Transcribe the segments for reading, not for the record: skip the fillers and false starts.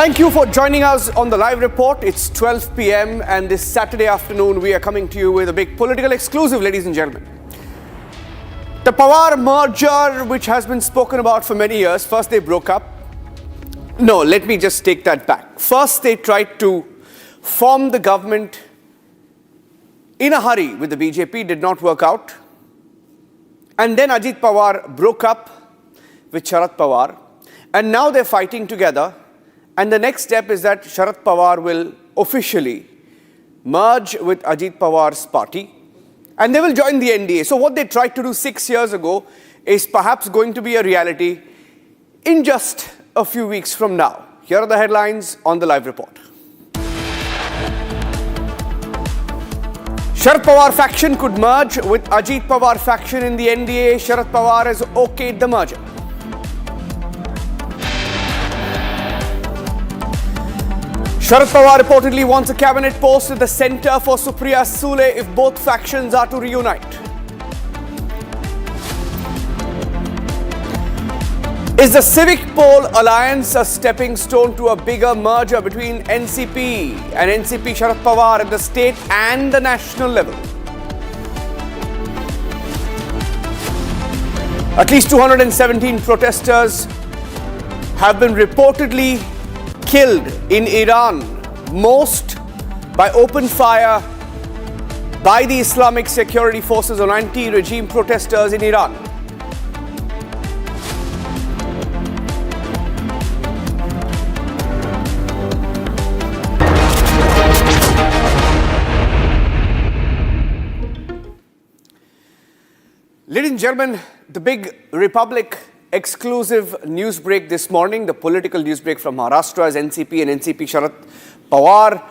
Thank you for joining us on the live report. It's 12 p.m. and this Saturday afternoon we are coming to you with a big political exclusive, ladies and gentlemen. The Pawar merger, which has been spoken about for many years, first they broke up. No, let me just take that back. First they tried to form the government in a hurry with the BJP, did not work out. And then Ajit Pawar broke up with Sharad Pawar. And now they're fighting together. And the next step is that Sharad Pawar will officially merge with Ajit Pawar's party and they will join the NDA. So what they tried to do 6 years ago is perhaps going to be a reality in just a few weeks from now. Here are the headlines on the live report. Sharad Pawar faction could merge with Ajit Pawar faction in the NDA. Sharad Pawar has okayed the merger. Sharad Pawar reportedly wants a cabinet post at the centre for Supriya Sule if both factions are to reunite. Is the Civic Pole alliance a stepping stone to a bigger merger between NCP and NCP Sharad Pawar at the state and the national level? At least 217 protesters have been reportedly killed in Iran, most by open fire by the Islamic security forces on anti-regime protesters in Iran. Ladies and gentlemen, the big Republic exclusive news break this morning, the political news break from Maharashtra as NCP and NCP Sharad Pawar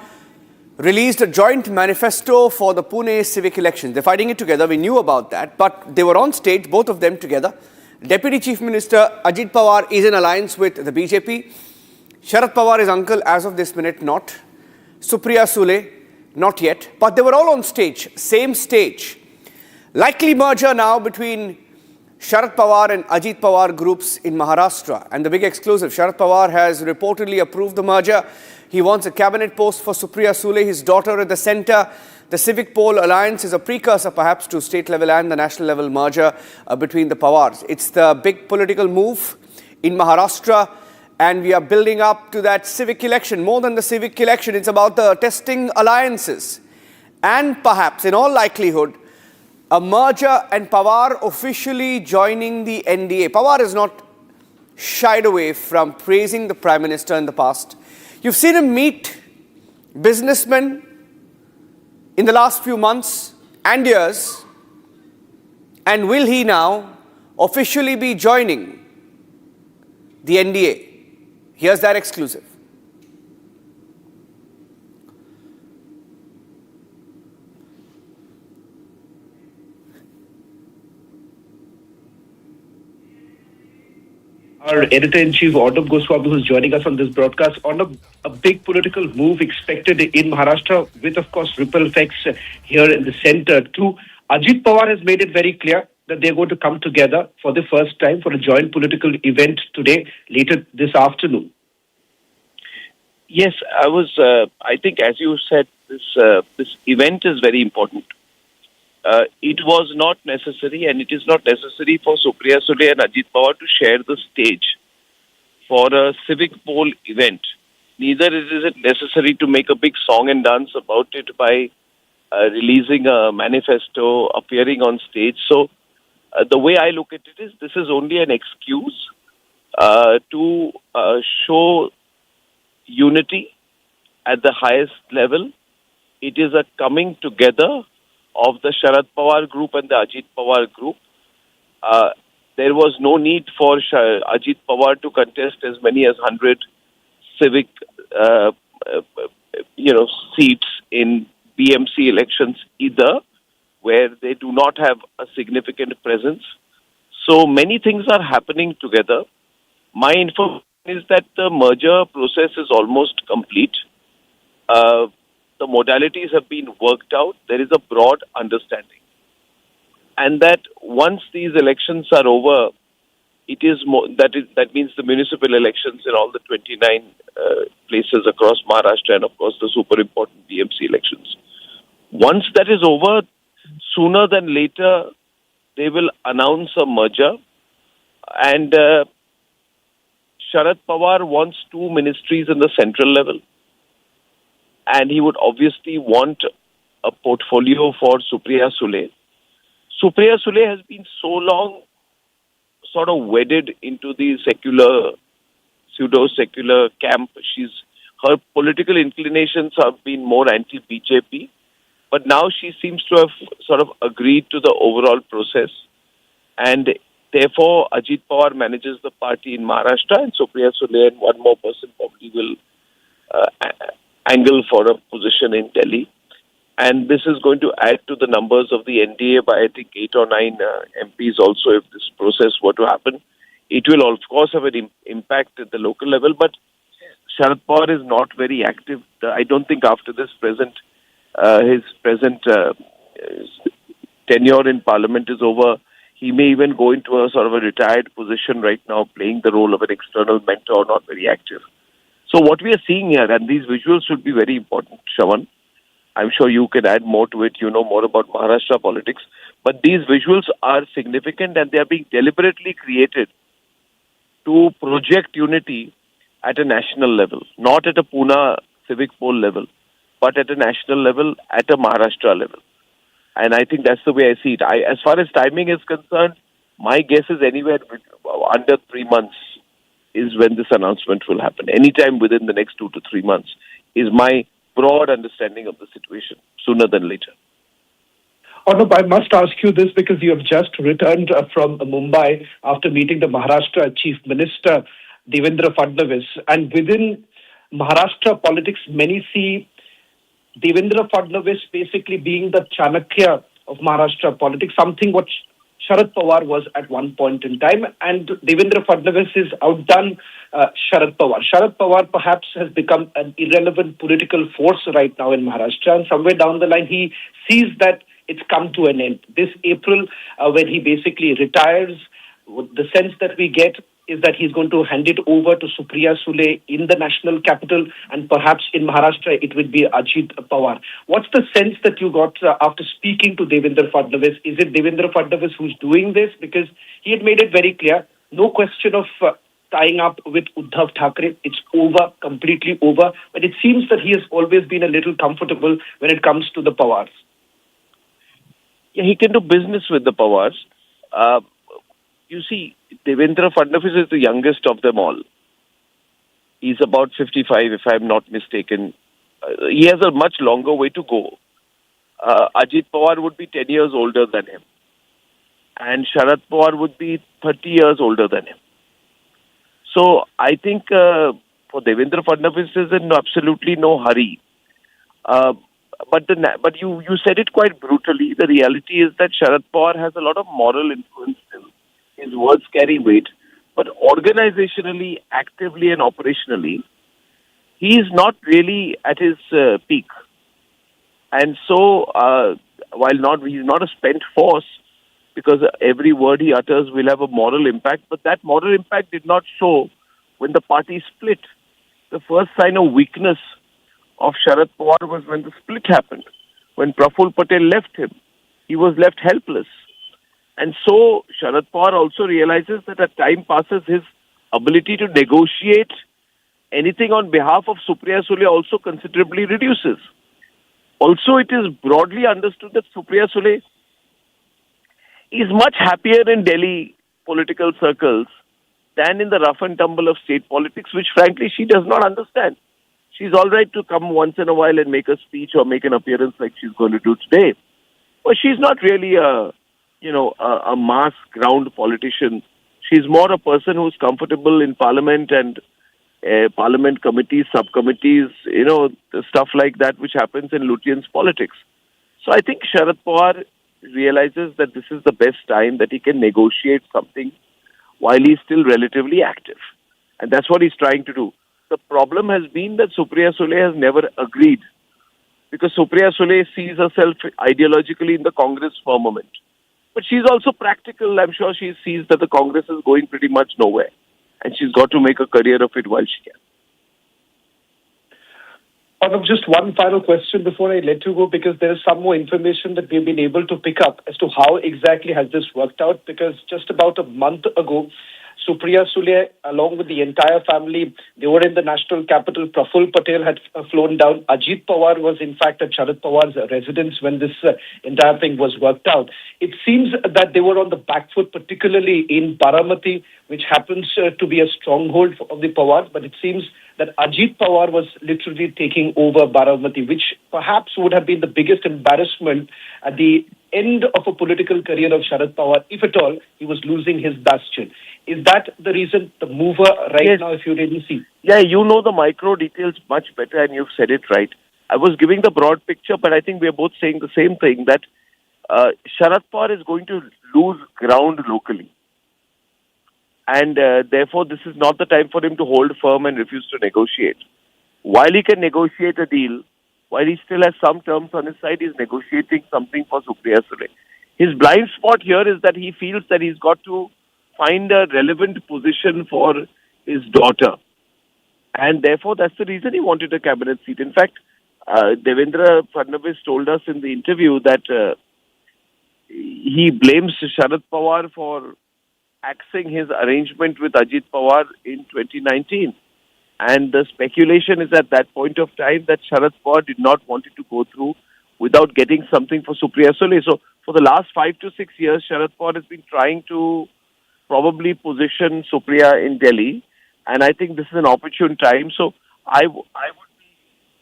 released a joint manifesto for the Pune Civic elections. They're fighting it together. We knew about that, but they were on stage, both of them together. Deputy Chief Minister Ajit Pawar is in alliance with the BJP. Sharad Pawar is uncle as of this minute, not. Supriya Sule, not yet. But they were all on stage, same stage. Likely merger now between Sharad Pawar and Ajit Pawar groups in Maharashtra. And the big exclusive, Sharad Pawar has reportedly approved the merger. He wants a cabinet post for Supriya Sule, his daughter, at the centre. The Civic Pole alliance is a precursor perhaps to state level and the national level merger between the Pawars. It's the big political move in Maharashtra and we are building up to that civic election. More than the civic election, it's about the testing alliances. And perhaps, in all likelihood, a merger and Pawar officially joining the NDA. Pawar has not shied away from praising the Prime Minister in the past. You've seen him meet businessmen in the last few months and years. And will he now officially be joining the NDA? Here's that exclusive. Our editor-in-chief, Arnab Goswami, who's joining us on this broadcast. Arnab, a big political move expected in Maharashtra with, of course, ripple effects here in the centre too. Ajit Pawar has made it very clear that they're going to come together for the first time for a joint political event today, later this afternoon. Yes, I think, as you said, this event is very important. It was not necessary, and it is not necessary for Supriya Sule and Ajit Pawar to share the stage for a civic poll event. Neither is it necessary to make a big song and dance about it by releasing a manifesto, appearing on stage. So the way I look at it is this is only an excuse to show unity at the highest level. It is a coming together of the Sharad Pawar group and the Ajit Pawar group. There was no need for Ajit Pawar to contest as many as 100 civic seats in BMC elections either, where they do not have a significant presence. So many things are happening together. My information is that the merger process is almost complete. The modalities have been worked out. There is a broad understanding. And that once these elections are over, it is that means the municipal elections in all the 29 places across Maharashtra and, of course, the super important BMC elections. Once that is over, sooner than later, they will announce a merger. And Sharad Pawar wants two ministries in the central level. And he would obviously want a portfolio for Supriya Sule. Supriya Sule has been so long sort of wedded into the secular, pseudo-secular camp. Her political inclinations have been more anti-BJP. But now she seems to have sort of agreed to the overall process. And therefore, Ajit Pawar manages the party in Maharashtra, and Supriya Sule and one more person probably will angle for a position in Delhi. And this is going to add to the numbers of the NDA by, I think, 8 or 9 MPs also if this process were to happen. It will, of course, have an impact at the local level, but Sharad Pawar is not very active. I don't think after this his present tenure in Parliament is over. He may even go into a sort of a retired position right now, playing the role of an external mentor, not very active. So what we are seeing here, and these visuals should be very important, Shravan. I'm sure you can add more to it. You know more about Maharashtra politics. But these visuals are significant and they are being deliberately created to project unity at a national level, not at a Pune civic poll level, but at a national level, at a Maharashtra level. And I think that's the way I see it. As far as timing is concerned, my guess is anywhere under 3 months is when this announcement will happen. Anytime within the next 2 to 3 months is my broad understanding of the situation, sooner than later. Arnab, I must ask you this because you have just returned from Mumbai after meeting the Maharashtra Chief Minister, Devendra Fadnavis. And within Maharashtra politics, many see Devendra Fadnavis basically being the Chanakya of Maharashtra politics, something what Sharad Pawar was at one point in time, and Devendra Fadnavis is outdone Sharad Pawar. Sharad Pawar perhaps has become an irrelevant political force right now in Maharashtra, and somewhere down the line he sees that it's come to an end. This April, when he basically retires, the sense that we get is that he's going to hand it over to Supriya Sule in the national capital, and perhaps in Maharashtra it would be Ajit Pawar. What's the sense that you got after speaking to Devendra Fadnavis? Is it Devendra Fadnavis who's doing this? Because he had made it very clear, no question of tying up with Uddhav Thackeray. It's over, completely over. But it seems that he has always been a little comfortable when it comes to the Pawars. Yeah, he can do business with the Pawars. You see, Devendra Fadnavis is the youngest of them all. He's about 55, if I'm not mistaken. He has a much longer way to go. Ajit Pawar would be 10 years older than him. And Sharad Pawar would be 30 years older than him. So I think for Devendra Fadnavis is in absolutely no hurry. But you said it quite brutally. The reality is that Sharad Pawar has a lot of moral influence still. His words carry weight. But organizationally, actively and operationally, he is not really at his peak. And so, while he's not a spent force, because every word he utters will have a moral impact, but that moral impact did not show when the party split. The first sign of weakness of Sharad Pawar was when the split happened. When Praful Patel left him, he was left helpless. And so Sharad Pawar also realizes that as time passes, his ability to negotiate anything on behalf of Supriya Sule also considerably reduces. Also, it is broadly understood that Supriya Sule is much happier in Delhi political circles than in the rough and tumble of state politics, which frankly she does not understand. She's all right to come once in a while and make a speech or make an appearance like she's going to do today. But she's not really a mass ground politician. She's more a person who's comfortable in parliament and parliament committees, subcommittees, stuff like that which happens in Lutyens politics. So I think Sharad Pawar realizes that this is the best time that he can negotiate something while he's still relatively active. And that's what he's trying to do. The problem has been that Supriya Sule has never agreed, because Supriya Sule sees herself ideologically in the Congress firmament. But she's also practical. I'm sure she sees that the Congress is going pretty much nowhere. And she's got to make a career of it while she can. Arnab, just one final question before I let you go, because there is some more information that we've been able to pick up as to how exactly has this worked out. Because just about a month ago, Supriya Sule, along with the entire family, they were in the national capital. Praful Patel had flown down. Ajit Pawar was, in fact, at Sharad Pawar's residence when this entire thing was worked out. It seems that they were on the back foot, particularly in Baramati, which happens to be a stronghold of the Pawar. But it seems that Ajit Pawar was literally taking over Baramati, which perhaps would have been the biggest embarrassment at the end of a political career of Sharad Pawar, if at all he was losing his bastion. Is that the reason, the mover right Yes. now, if you really see? Yeah, you know the micro details much better, and you've said it right. I was giving the broad picture, but I think we are both saying the same thing, that Sharad Pawar is going to lose ground locally. And therefore, this is not the time for him to hold firm and refuse to negotiate. While he can negotiate a deal, while he still has some terms on his side, he's negotiating something for Supriya Sule. His blind spot here is that he feels that he's got to find a relevant position for his daughter. And therefore, that's the reason he wanted a cabinet seat. In fact, Devendra Fadnavis told us in the interview that he blames Sharad Pawar for axing his arrangement with Ajit Pawar in 2019. And the speculation is at that point of time that Sharad Pawar did not want it to go through without getting something for Supriya Sule. So for the last 5 to 6 years, Sharad Pawar has been trying to probably position Supriya in Delhi. And I think this is an opportune time. So I would be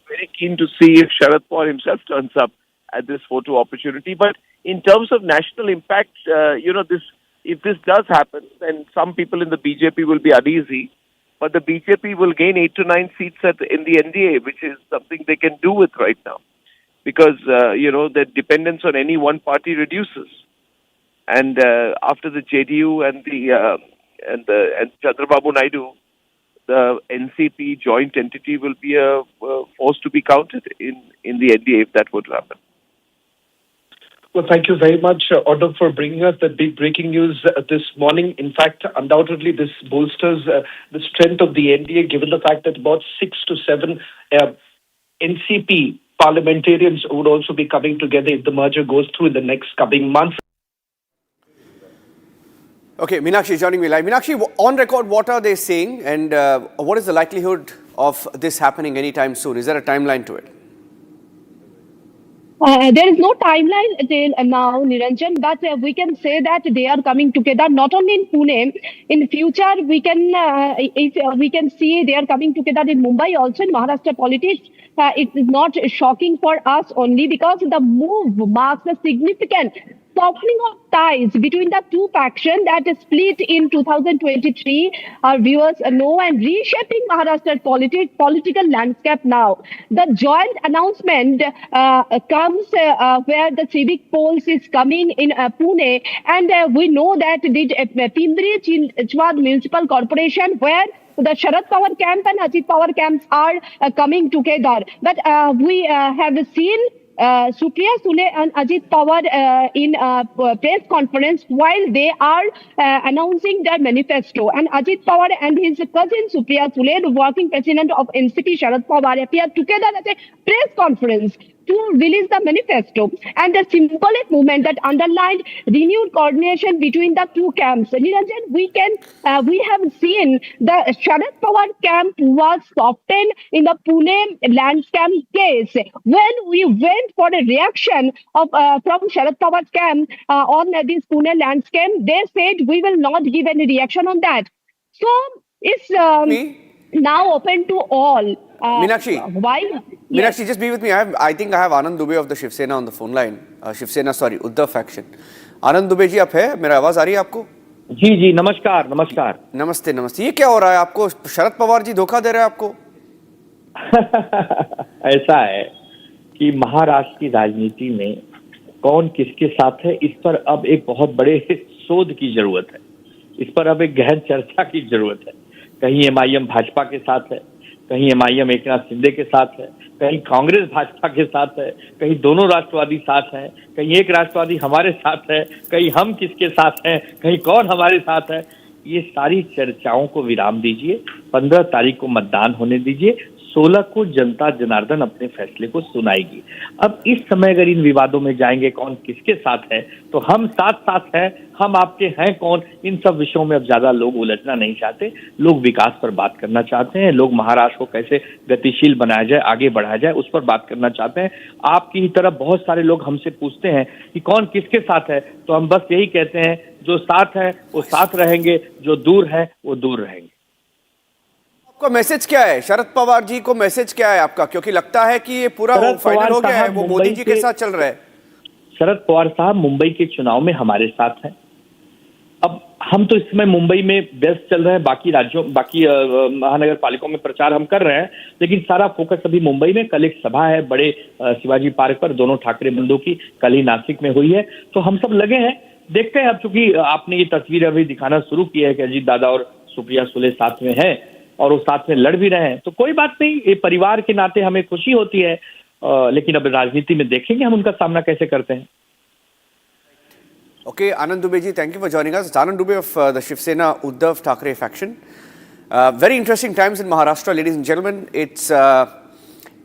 very keen to see if Sharad Pawar himself turns up at this photo opportunity. But in terms of national impact, if this does happen, then some people in the BJP will be uneasy. But the BJP will gain 8 to 9 seats in the NDA, which is something they can do with right now. Because, the dependence on any one party reduces. And after the JDU and Chandrababu Naidu, the NCP joint entity will be a force to be counted in the NDA if that were to happen. Well, thank you very much, Arnab, for bringing us the big breaking news this morning. In fact, undoubtedly, this bolsters the strength of the NDA, given the fact that about 6 to 7 NCP parliamentarians would also be coming together if the merger goes through in the next coming months. Okay, Meenakshi joining me live. Meenakshi, on record, what are they saying, and what is the likelihood of this happening anytime soon? Is there a timeline to it? There is no timeline till now, Niranjan, but we can say that they are coming together not only in Pune. In future, we can see they are coming together in Mumbai, also in Maharashtra politics. It is not shocking for us only because the move marks a significant softening of ties between the two factions that split in 2023. Our viewers know, and reshaping Maharashtra political landscape now. The joint announcement comes where the civic polls is coming in Pune, and we know that the Pimpri Chinchwad Municipal Corporation, where the Sharad Pawar camp and Ajit Pawar camps are coming together. But we have seen Supriya Sule and Ajit Pawar in a press conference while they are announcing their manifesto. And Ajit Pawar and his cousin Supriya Sule, the working president of NCP Sharad Pawar, appeared together at a press conference to release the manifesto, and the symbolic movement that underlined renewed coordination between the two camps. Niranjan, we have seen the Sharad Pawar camp was softened in the Pune landscape case. When we went for a reaction of from Sharad Pawar's camp on this Pune landscape, they said we will not give any reaction on that. So it's now open to all. Meenakshi. Why? Yes. Meenakshi, just be with me. I think I have Anand Dubey of the Shiv Sena on the phone line. Uddhav faction. Anand Dubey जी, आप है? मेरा आवाज आ रही है आपको? जी नमस्कार नमस्कार। नमस्ते। ये क्या हो रहा है? आपको शरद पवार जी धोखा दे रहे हैं आपको? ऐसा है कि महाराष्ट्र की राजनीति में कौन किसके साथ है, इस पर अब एक बहुत बड़े शोध की जरूरत है। इस पर अब एक गहन चर्चा की जरूरत है। कहीं एमआईएम भाजपा के साथ है, कहीं एमआईएम एकनाथ शिंदे के साथ है, कहीं कांग्रेस भाजपा के साथ है, कहीं दोनों राष्ट्रवादी साथ हैं, कहीं एक राष्ट्रवादी हमारे साथ है, कहीं हम किसके साथ हैं, कहीं कौन हमारे साथ है। ये सारी चर्चाओं को विराम दीजिए। 15 तारीख को मतदान होने दीजिए। 16 को जनता जनार्दन अपने फैसले को सुनाएगी। अब इस समय अगर इन विवादों में जाएंगे कौन किसके साथ है, तो हम साथ साथ है, हम आपके हैं कौन, इन सब विषयों में अब ज्यादा लोग उलझना नहीं चाहते। लोग विकास पर बात करना चाहते हैं, लोग महाराष्ट्र को कैसे गतिशील बनाया जाए, आगे बढ़ाया जाए, उस पर बात करना चाहते हैं। आपकी ही तरह बहुत सारे लोग हमसे पूछते हैं कि कौन किसके साथ है, तो हम बस यही कहते हैं, जो साथ है वो साथ रहेंगे, जो दूर है वो दूर रहेंगे। आपका मैसेज क्या है शरद पवार जी को, मैसेज क्या है आपका? क्योंकि लगता है कि ये पूरा फाइनल हो गया है, वो मोदी जी के साथ चल रहा है। शरद पवार साहब मुंबई के चुनाव में हमारे साथ हैं। अब हम तो इस समय मुंबई में व्यस्त चल रहे हैं, बाकी राज्यों, बाकी महानगर पालिकाओं में प्रचार हम कर रहे हैं, लेकिन सारा फोकस अभी मुंबई में। कल एक सभा है बड़े शिवाजी पार्क पर, दोनों ठाकरे बंधुओं की, कल ही नासिक में हुई है, तो हम सब लगे हैं। देखते हैं, अब चूंकि आपने ये तस्वीर अभी दिखाना शुरू की है कि अजीत दादा और सुप्रिया सुले साथ में हैं और वो साथ में लड़ भी रहे हैं, तो कोई बात नहीं, ये परिवार के नाते हमें खुशी होती है, लेकिन अब राजनीति में देखेंगे हम उनका सामना कैसे करते हैं। Okay, Anand Dubey ji, thank you for joining us. It's Anand Dubey of the Shiv Sena Uddhav Thackeray faction. Very interesting times in Maharashtra, ladies and gentlemen. It's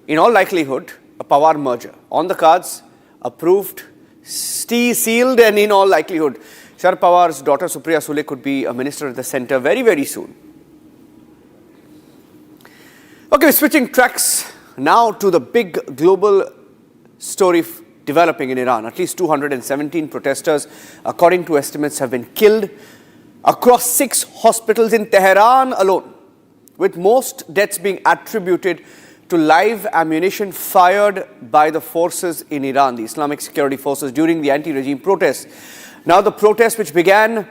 in all likelihood a Pawar merger on the cards, approved, sealed, and in all likelihood Sharad Pawar's daughter Supriya Sule could be a minister at the centre very, very soon. Okay, we're switching tracks now to the big global story developing in Iran. At least 217 protesters, according to estimates, have been killed across 6 hospitals in Tehran alone, with most deaths being attributed to live ammunition fired by the forces in Iran, the Islamic security forces, during the anti-regime protests. Now, the protests, which began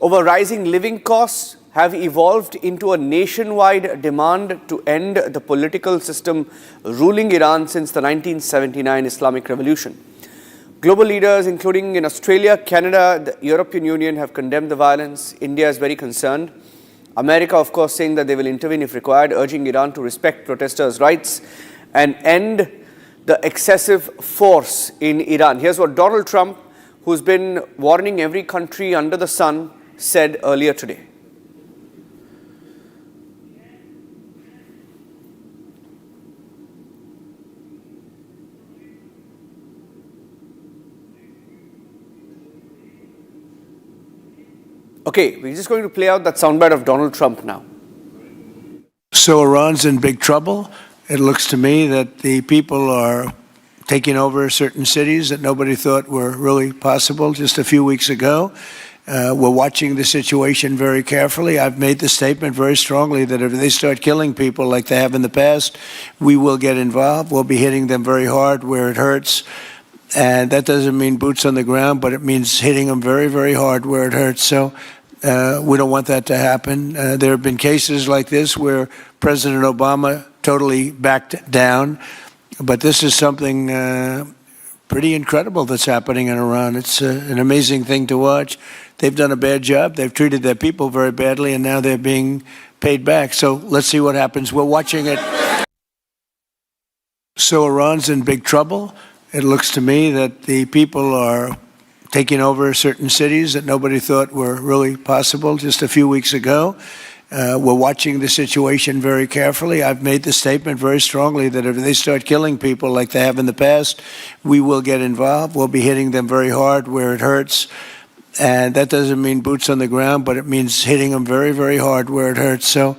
over rising living costs, have evolved into a nationwide demand to end the political system ruling Iran since the 1979 Islamic Revolution. Global leaders, including in Australia, Canada, the European Union, have condemned the violence. India is very concerned. America, of course, saying that they will intervene if required, urging Iran to respect protesters' rights and end the excessive force in Iran. Here's what Donald Trump, who's been warning every country under the sun, said earlier today. Okay, we're just going to play out that soundbite of Donald Trump now. So Iran's in big trouble. It looks to me that the people are taking over certain cities that nobody thought were really possible just a few weeks ago. We're watching the situation very carefully. I've made the statement very strongly that if they start killing people like they have in the past, we will get involved. We'll be hitting them very hard where it hurts. And that doesn't mean boots on the ground, but it means hitting them very, very hard where it hurts. So we don't want that to happen. There have been cases like this where President Obama totally backed down. But this is something pretty incredible that's happening in Iran. It's an amazing thing to watch. They've done a bad job. They've treated their people very badly, and now they're being paid back. So let's see what happens. We're watching it. So Iran's in big trouble. It looks to me that the people are taking over certain cities that nobody thought were really possible just a few weeks ago. We're watching the situation very carefully. I've made the statement very strongly that if they start killing people like they have in the past, we will get involved. We'll be hitting them very hard where it hurts. And that doesn't mean boots on the ground, but it means hitting them very, very hard where it hurts. So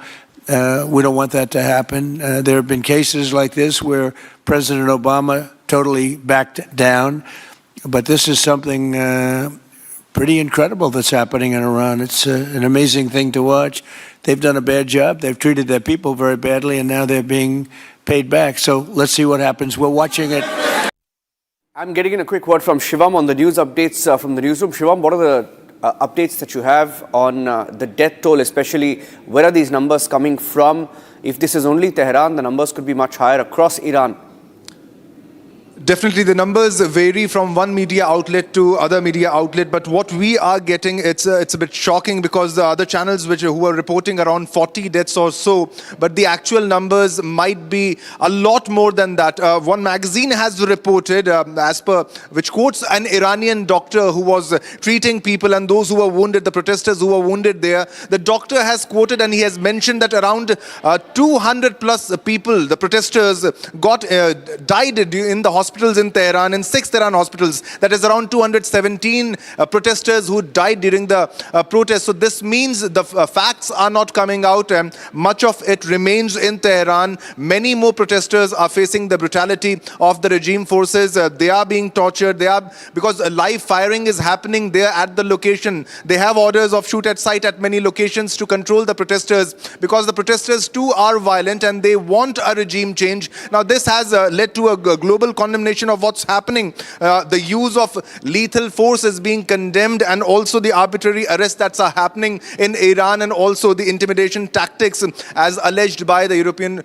we don't want that to happen. There have been cases like this where President Obama totally backed down. But this is something pretty incredible that's happening in Iran. It's an amazing thing to watch. They've done a bad job. They've treated their people very badly, and now they're being paid back. So let's see what happens. We're watching it. I'm getting in a quick word from Shivam on the news updates from the newsroom. Shivam, what are the updates that you have on the death toll, especially where are these numbers coming from? If this is only Tehran, the numbers could be much higher across Iran. Definitely, the numbers vary from one media outlet to other media outlet. But what we are getting, it's a bit shocking because the other channels who are reporting around 40 deaths or so, but the actual numbers might be a lot more than that. One magazine has reported, which quotes an Iranian doctor who was treating people and those who were wounded, the protesters who were wounded there. The doctor has quoted and he has mentioned that around 200 plus people, the protesters, died in the hospitals in Tehran, in 6 Tehran hospitals. That is around 217 protesters who died during the protest. So this means the facts are not coming out. Much of it remains in Tehran. Many more protesters are facing the brutality of the regime forces. They are being tortured. Because live firing is happening there at the location. They have orders of shoot at sight at many locations to control the protesters, because the protesters too are violent and they want a regime change. Now this has led to a global condemnation of what's happening. The use of lethal force is being condemned, and also the arbitrary arrests that are happening in Iran, and also the intimidation tactics as alleged by the European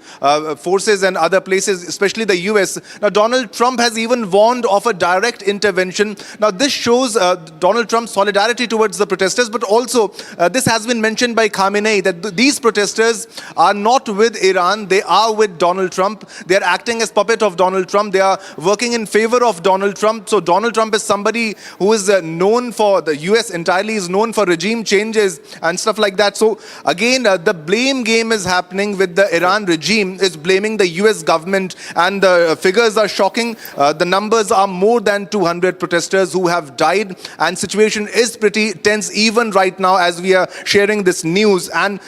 forces and other places, especially the US. Now Donald Trump has even warned of a direct intervention. Now this shows Donald Trump's solidarity towards the protesters, but also this has been mentioned by Khamenei that these protesters are not with Iran, they are with Donald Trump. They are acting as puppet of Donald Trump. They are working in favor of Donald Trump. So Donald Trump is somebody who is known for, the US entirely is known for regime changes and stuff like that. So again, the blame game is happening with the Iran regime, is blaming the US government, and the figures are shocking. The numbers are more than 200 protesters who have died, and situation is pretty tense even right now as we are sharing this news, and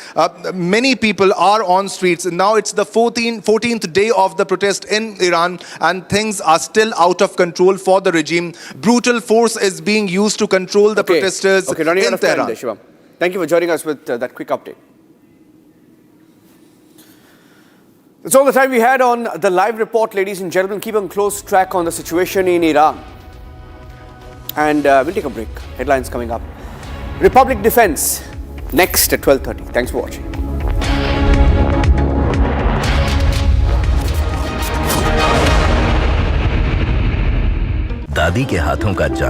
many people are on streets. Now it's the 14th day of the protest in Iran, and things are still out of control for the regime. Brutal force is being used to control the protesters in Tehran. Shivam. Thank you for joining us with that quick update. That's all the time we had on the live report, ladies and gentlemen. Keep on close track on the situation in Iran. And we'll take a break. Headlines coming up. Republic Defense next at 12:30. Thanks for watching. दादी के हाथों का